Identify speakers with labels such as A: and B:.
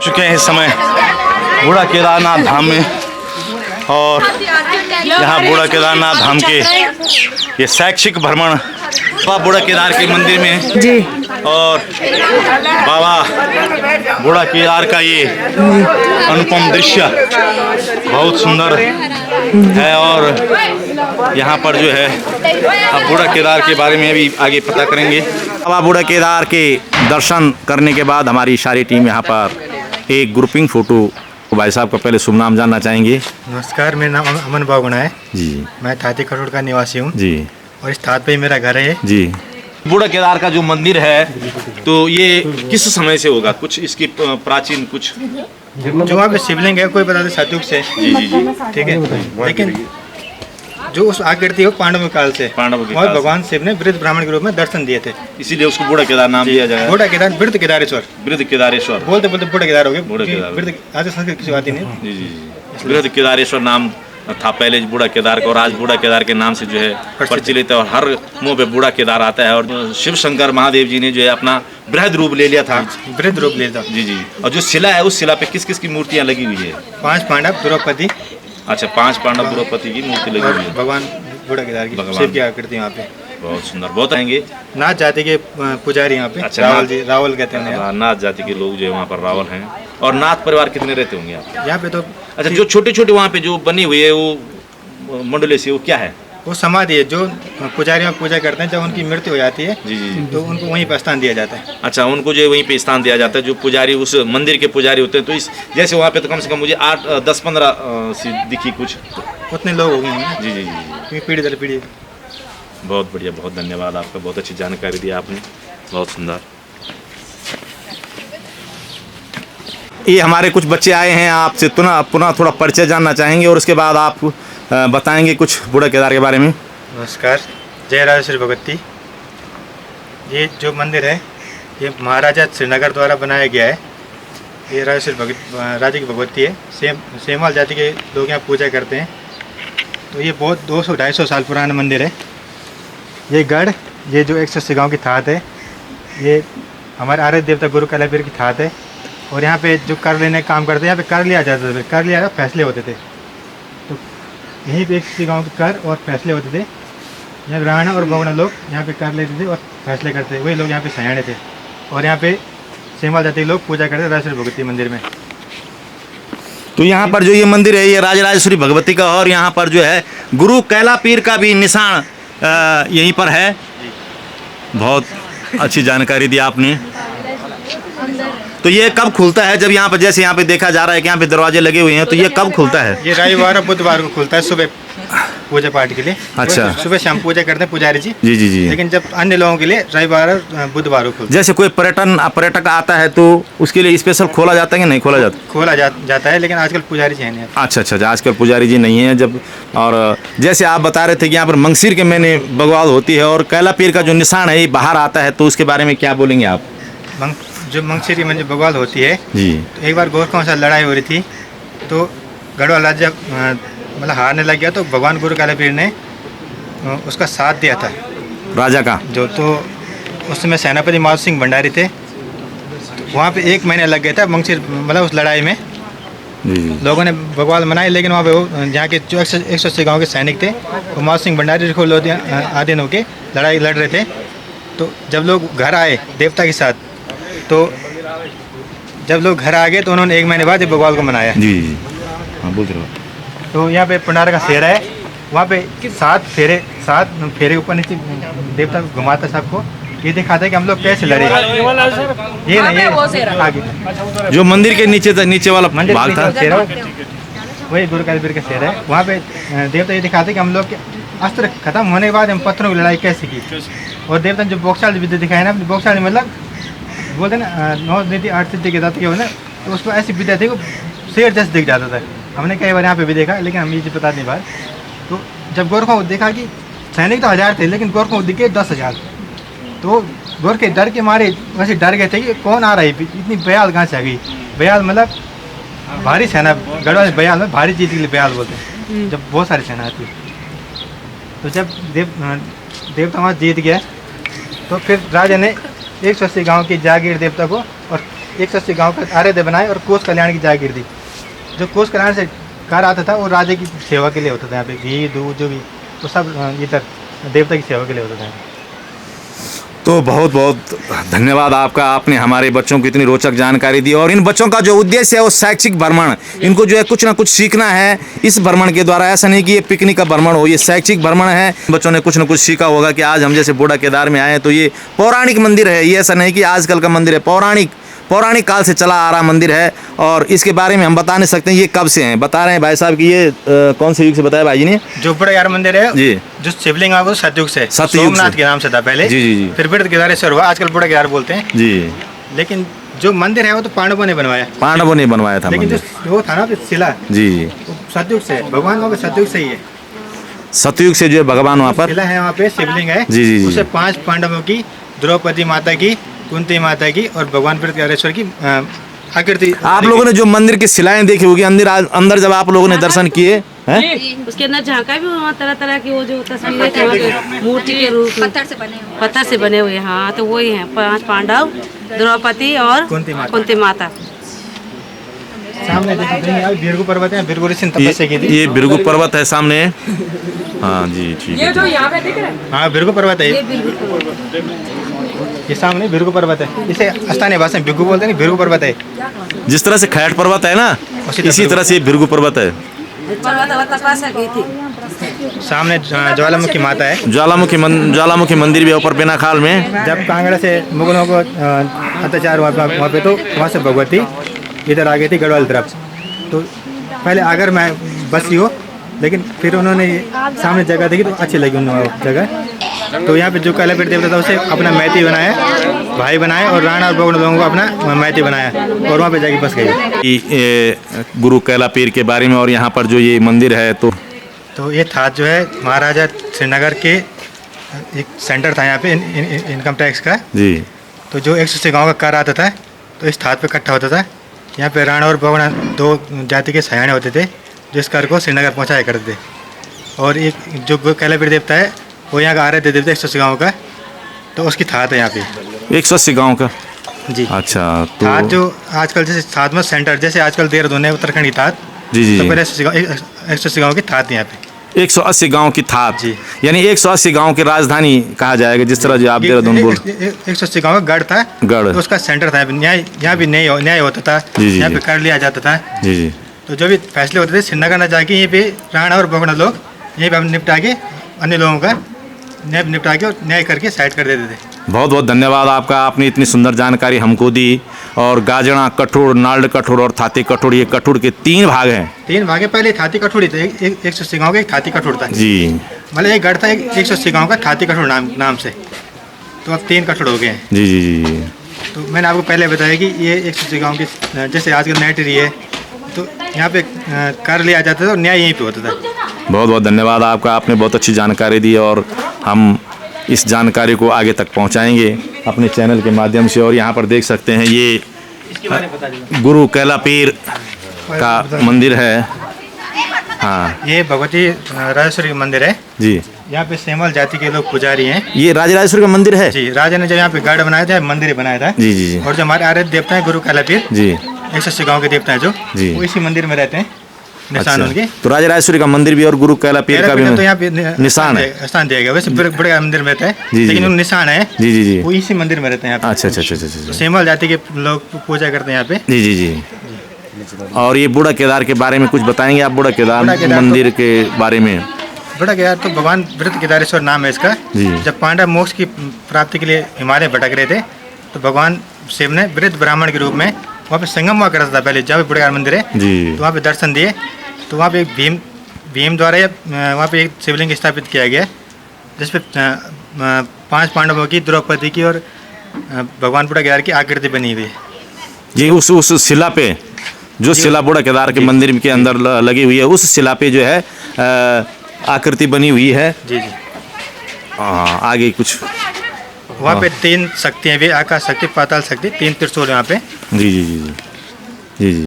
A: चुके हैं इस समय बूढ़ा केदारनाथ धाम में। और यहाँ बूढ़ा केदारनाथ धाम के ये शैक्षिक भ्रमण बूढ़ा केदार के मंदिर में
B: जी।
A: और बाबा बूढ़ा केदार का ये अनुपम दृश्य बहुत सुंदर है। और यहाँ पर जो है अब बूढ़ा केदार के बारे में भी आगे पता करेंगे। बाबा बूढ़ा केदार के दर्शन करने के बाद हमारी सारी टीम यहाँ पर एक ग्रुपिंग फोटो। भाई साहब का पहले शुभ नाम जानना चाहेंगे।
C: नमस्कार, मेरा नाम अमन बागुणा है
A: जी।
C: मैं थाती खरोड़ का निवासी हूँ
A: जी। और
C: इस थात पे ही मेरा घर है
A: जी। बूढ़ा केदार का जो मंदिर है तो ये किस समय से होगा, कुछ इसकी प्राचीन कुछ
C: जो वहाँ पे शिवलिंग है कोई बता दे सतयुग से।
A: जी जी जी।
C: ठीक है, लेकिन जो उस आकृति हो पांडव काल से, और भगवान शिव ने वृद्ध ब्राह्मण के रूप में दर्शन दिए थे,
A: इसीलिए उसको बूढ़ा केदार नाम दिया जाएगा।
C: बूढ़ा केदार, वृद्ध केदारेश्वर,
A: वृद्ध केदारेश्वर
C: बोलते बोलते बूढ़ा केदार हो गए।
A: बूढ़ा केदार,
C: वृद्ध आज संस्कृत किसी बात ही नहीं।
A: जी जी जी। वृद्ध केदारेश्वर नाम था पहले बूढ़ा केदार का, और आज बूढ़ा केदार के नाम से जो है प्रचलित है। और हर मुंह पे बूढ़ा केदार आता है। और शिव शंकर महादेव जी ने जो है अपना वृहद रूप ले लिया था।
C: वृद्ध रूप लिया था।
A: जी जी। और जो शिला है उस शिला पे किस किस की मूर्तियाँ लगी हुई है?
C: 5 पांडव, द्रौपदी।
A: अच्छा, 5 पांडव द्रौपदी की मूर्ति लगी हुई है।
C: भगवान बूढ़ा केदार की शिव की आकृति यहाँ पे
A: बहुत सुंदर। बहुत आएंगे
C: नाथ जाति के पुजारी यहाँ पे।
A: अच्छा,
C: रावल जी, रावल कहते हैं।
A: नाथ जाति के लोग जो है वहाँ पर रावल हैं। और नाथ परिवार कितने रहते होंगे आप
C: यहाँ पे? तो
A: अच्छा, जो छोटे छोटे वहाँ पे जो बनी हुई है वो मंडले से, वो क्या है?
C: वो समाधि है जो पुजारी में पूजा करते हैं। जब उनकी मृत्यु हो जाती है
A: जी जी,
C: तो उनको वहीं पर स्थान दिया जाता है।
A: अच्छा, उनको जो है वहीं पे स्थान दिया जाता है। जो पुजारी उस मंदिर के पुजारी होते हैं, तो इस जैसे वहाँ पे तो कम से कम मुझे 8, 10, 15 सी दिखी कुछ,
C: उतने लोग हो गए।
A: जी जी जी।
C: क्योंकि पीढ़ी दर पीढ़ी।
A: बहुत बढ़िया, बहुत धन्यवाद आपका, बहुत अच्छी जानकारी दी आपने, बहुत सुंदर। ये हमारे कुछ बच्चे आए हैं, आपसे पुनः थोड़ा परिचय जानना चाहेंगे और उसके बाद आप बताएंगे कुछ बूढ़ा केदार के बारे में।
C: नमस्कार, जय राजेश्वरी भगवती। ये जो मंदिर है ये महाराजा श्रीनगर द्वारा बनाया गया है। ये राजेश्वरी राजा की भगवती है। सेमाल जाति के लोग यहाँ पूजा करते हैं। तो ये बहुत 200-250 साल पुराना मंदिर है। ये गढ़, ये जो 180 गाँव की थात है, ये हमारे आराध्य देवता गुरु कालापीर की थात है। और यहाँ पे जो कर लेने का काम करते हैं, यहाँ पे कर लिया जाता था, कर लिया फैसले होते थे। तो यहीं पे 180 गाँव के कर और फैसले होते थे। यहाँ ब्राह्मण और बौगना लोग यहाँ पे कर लेते थे और फैसले करते थे। वही लोग यहाँ पे सयाने थे। और यहाँ पे सेमाल जाति के लोग पूजा करते थे राजेश्वरी भगवती मंदिर में।
A: तो यहाँ पर जो ये मंदिर है ये राजराजेश्वरी भगवती का, और यहाँ पर जो है गुरु कैलापीर का भी निशान यहीं पर है। बहुत अच्छी जानकारी दी आपने। तो ये कब खुलता है? जब यहाँ पर जैसे यहाँ पे देखा जा रहा है कि यहाँ पे दरवाजे लगे हुए हैं, तो ये कब खुलता है?
C: ये रविवार और बुधवार को खुलता है सुबह पूजा पाठ के लिए।
A: अच्छा,
C: सुबह शाम पूजा करते हैं पुजारी जी।
A: जी जी जी।
C: लेकिन जब अन्य लोगों के लिए रविवार और बुधवार को खुलता है।
A: जैसे कोई पर्यटक आता है तो उसके लिए स्पेशल खोला जाता है कि नहीं खोला जाता?
C: खोला जाता है, लेकिन आजकल पुजारी जी है नहीं।
A: अच्छा अच्छा, आजकल पुजारी जी नहीं है जब। और जैसे आप बता रहे थे कि यहाँ पर मंगसिर के महीने बगवाल होती है और कैलापीर का जो निशान है ये बाहर आता है, तो उसके बारे में क्या बोलेंगे आप?
C: जो मंगसिर में बगवाल होती है
A: जी,
C: तो एक बार गोरखों से लड़ाई हो रही थी, तो गढ़वाल राजा मतलब हारने लग गया। तो भगवान गुरु कालापीर ने उसका साथ दिया था
A: राजा का
C: जो। तो उस समय सेनापति माधव सिंह भंडारी थे। तो वहाँ पे 1 महीना लग गया था मंगसिर मतलब उस लड़ाई में।
A: जी।
C: लोगों ने बगवाल मनाई, लेकिन वहाँ पे वो यहाँ के जो 180 गाँव के सैनिक थे वो माधव सिंह भंडारी को आधीन होकर लड़ाई लड़ रहे थे। तो जब लोग घर आए देवता के साथ, तो जब लोग घर आ गए तो उन्होंने 1 महीने बाद बगवाल को मनाया।
A: जी जी, हाँ बोल रहे हो।
C: तो यहाँ पे पंडारा का सेहरा है। वहाँ पे 7 फेरे ऊपर नीचे देवता घुमाता सबको। ये दिखाता है कि हम लोग कैसे लड़े। ये नहीं, ये आगे
A: जो मंदिर के नीचे वाला भाग था,
C: वही गुरु कालापीर का सेहरा है। वहाँ पे देवता ये दिखाते हैं कि हम लोग के अस्त्र खत्म होने के बाद हम पत्थरों की लड़ाई कैसे की। और देवता ने जो बौछाल विद्या दिखाई ना, बौछाल मतलब बोलते ना 9 नीति 8 सिद्धि के दाता के हो ना, तो उसको ऐसी विद्या थी वो शेर जैसे दिख जाता था। हमने कई बार यहाँ पे भी देखा, लेकिन हम ये चीज़ बता नहीं पाए। तो जब गोरखों को देखा कि सैनिक तो 1000 थे, लेकिन गोरखों को दिखे 10,000, तो गोर के डर के मारे वैसे डर गए थे कि कौन आ रहा है, इतनी बयाल कहाँ से आ गई। बयाल मतलब भारी सेना, गढ़वाल बयाल में भारी चीज़ के लिए बयाल बोलते हैं, जब बहुत सारी सेना आती है। तो जब देवता वहाँ जीत गया, तो फिर राजा ने 180 गाँव की जागीर देवता को और 180 गांव का आराध्य बनाए और कोष कल्याण की जागीर दी। जो कोष कल्याण से कार्य आता था वो राजा की सेवा के लिए होता था। यहाँ पे घी दूध जो भी वो सब इधर देवता की सेवा के लिए होता था।
A: तो बहुत बहुत धन्यवाद आपका, आपने हमारे बच्चों को इतनी रोचक जानकारी दी। और इन बच्चों का जो उद्देश्य है वो शैक्षिक भ्रमण, इनको जो है कुछ ना कुछ सीखना है इस भ्रमण के द्वारा। ऐसा नहीं कि ये पिकनिक का भ्रमण हो, ये शैक्षिक भ्रमण है। बच्चों ने कुछ ना कुछ सीखा होगा कि आज हम जैसे बूढ़ा केदार में आए हैं तो ये पौराणिक मंदिर है। ये ऐसा नहीं कि आजकल का मंदिर है, पौराणिक काल से चला आ रहा मंदिर है। और इसके बारे में हम बता नहीं सकते ये कब से हैं। बता रहे हैं भाई साहब कि ये कौन से युग से बताया भाई जी ने?
C: जो बूढ़ा केदार मंदिर है
A: जी,
C: जो शिवलिंग है वो सतयुग से,
A: सतयुग
C: सोमनाथ
A: से।
C: के नाम से था पहले।
A: जी जी जी
C: फिर वृद्ध केदारेश्वर हुआ, आजकल बूढ़ा केदार बोलते हैं
A: जी।
C: लेकिन जो मंदिर है वो तो पांडवों ने बनवाया।
A: पांडवों ने बनवाया था
C: लेकिन
A: मंदिर।
C: जो वो था ना शिला
A: जी,
C: वो सतयुग से, भगवान वहाँ पे सतयुग से ही है।
A: सतयुग से जो है भगवान वहाँ पर
C: शिला है, वहाँ पे शिवलिंग है।
A: जी, जी, जी।
C: उसे 5 पांडवों की, द्रौपदी माता की, कुंती माता की और भगवान वृद्ध केदारेश्वर की आकृति।
A: आप लोगों ने जो मंदिर की शिलाएं देखी होगी, अंदर जब आप लोगों ने दर्शन किए हैं,
B: उसके अंदर झांका भी वहाँ तरह तरह की वो जो तस्वीरें थी वहाँ पे मूर्ति के रूप में पत्थर से बने हुए। हाँ, तो वही हैं 5 पांडव, द्रौपदी और कुंती माता।
C: सामने देखिए भृगु पर्वत है, भृगु ऋषि ने तपस्या की थी।
A: ये भृगु पर्वत है सामने। हाँ जी, ठीक है।
B: जो यहाँ पे दिख रहा है
C: हाँ भृगु पर्वत है ये सामने भृगु पर्वत है। इसे स्थानीय भाषा में भृगु बोलते हैं, भृगु पर्वत है।
A: जिस तरह से खैट पर्वत है ना, इसी तरह से भृगु पर्वत है।
B: तपस्या की थी।
C: सामने ज्वालामुखी माता है।
A: ज्वालामुखी मंदिर भी है ऊपर बेनाखाल में।
C: जब कांगड़ा से मुगलों को अत्याचार हुआ वहाँ पे, तो वहाँ से भगवती इधर आ गई थी गढ़वाल तरफ। तो पहले आगर में बसी हो, लेकिन फिर उन्होंने सामने जगह देखी तो अच्छी लगी उन्हें जगह। तो यहाँ पे जो कैलापीठ देवता था उसे अपना मैती बनाया, भाई बनाए, और राणा और बगड़ लोगों को अपना मैती बनाया और वहाँ पे जाके बस गए।
A: गुरु कैलापीर के बारे में और यहाँ पर जो ये मंदिर है
C: तो ये था जो है महाराजा श्रीनगर के एक सेंटर था यहाँ पे इनकम टैक्स का
A: जी।
C: तो जो 180 गाँव का कर आता था तो इस थाट पे इकट्ठा होता था। यहाँ पे राणा और बगड़ 2 जाति के सयाने होते थे जो इस कर को श्रीनगर पहुँचाया करते थे। और एक जो कैलापीठ देवता है वो यहाँ का आराध्य देवता 180 गाँव का, तो उसकी थाट है यहाँ पे
A: 180 गाँव का।
C: जी
A: अच्छा, तो
C: थाट जो आजकल जैसे साधमा सेंटर, जैसे आजकल देहरादून है उत्तराखंड की थाट,
A: जी जी
C: तो
A: जी।
C: पहले 180 गाँव की थाट यहाँ पे
A: 180 गांव की थाप,
C: जी।
A: यानी 180 गांव की राजधानी कहा जाएगा, जिस तरह जो आप देहरादून बोल
C: 180 गाँव का गढ़ था,
A: गढ़।
C: तो उसका सेंटर था। यहाँ भी न्याय होता था,
A: जी, जी,
C: यहाँ पे
A: जी।
C: कर लिया जाता था।
A: जी जी।
C: तो जो भी फैसले होते थे श्रीनगर न जाके यहीं पे राणा और बगड़ा लोग यहीं पे हम निपटा के अन्य लोगों का निपटा के और न्याय करके साइड कर देते थे।
A: बहुत बहुत धन्यवाद आपका, आपने इतनी सुंदर जानकारी हमको दी। और गाजड़ा कठोर, नाल्ड कठोर और थाती कठोर, ये कठोर के 3 भाग हैं।
C: 3 भागे। पहले थाती कठोर थे, 180 गाँव का एक थाती कठोर था।
A: जी।
C: मतलब एक गढ़ था 180 गाँव का थाती कठोर नाम से, तो अब 3 कठोर हो गए हैं।
A: जी जी जी जी।
C: तो मैंने आपको पहले बताया कि ये 180 गाँव की जैसे आजकल नेटरी है, तो यहाँ पे कर लिया जाता था और न्याय यहीं पे होता था।
A: बहुत बहुत धन्यवाद आपका, आपने बहुत अच्छी जानकारी दी और हम इस जानकारी को आगे तक पहुंचाएंगे अपने चैनल के माध्यम से। और यहाँ पर देख सकते हैं ये गुरु कैलापीर का मंदिर है। हाँ,
C: ये भगवती राजेश्वरी मंदिर है
A: जी।
C: यहाँ पे सेमल जाति के लोग पुजारी हैं।
A: ये राजराजेश्वर का मंदिर है
C: जी। राजा ने जब यहाँ पे गढ़ बनाया था, मंदिर बनाया था।
A: जी जी जी।
C: और जो हमारे आराध्य देवता है गुरु कैलापीर
A: जी
C: 180 गाँव के देवता है जो,
A: जी।
C: वो इसी मंदिर में रहते हैं, निशान उनके।
A: तो राजराजेश्वरी का मंदिर भी और गुरु कैलापीर का भी
C: तो यहाँ पे
A: निशान है,
C: स्थान दिया गया। वैसे बड़े मंदिर में रहते हैं,
A: जी,
C: लेकिन
A: जी।
C: उन निशान है,
A: जी जी जी।
C: वो इसी मंदिर में रहते हैं यहाँ पे।
A: अच्छा अच्छा अच्छा अच्छा।
C: सेमल जाति के लोग पूजा करते हैं यहाँ पे।
A: जी जी जी। और ये बूढ़ा केदार के बारे में कुछ बताएंगे आप? बूढ़ा केदार मंदिर के बारे में।
C: बूढ़ा केदार तो भगवान वृद्ध केदारेश्वर नाम है इसका।
A: जी।
C: जब पांडव मोक्ष की प्राप्ति के लिए हिमालय भटक रहे थे, तो भगवान शिव ने वृद्ध ब्राह्मण के रूप में वहाँ पे संगम हुआ करता था पहले, जहाँ पे बूढ़ा मंदिर है।
A: जी।
C: तो वहाँ पे दर्शन दिए, तो वहाँ पे एक भीम द्वारा वहाँ पे एक शिवलिंग स्थापित किया गया, जिसपे 5 पांडवों की, द्रौपदी की और भगवान बूढ़ा केदार की आकृति बनी हुई है।
A: ये उस शिला पे, जो शिला बूढ़ा केदार के मंदिर के अंदर लगी हुई है, उस शिला पे जो है आकृति बनी हुई है।
C: जी जी।
A: हाँ, आगे कुछ
C: वहाँ पे 3 शक्तियाँ भी, आकाश शक्ति, पाताल शक्ति, 3 त्रिशूल यहाँ पे।
A: जी जी जी जी जी जी।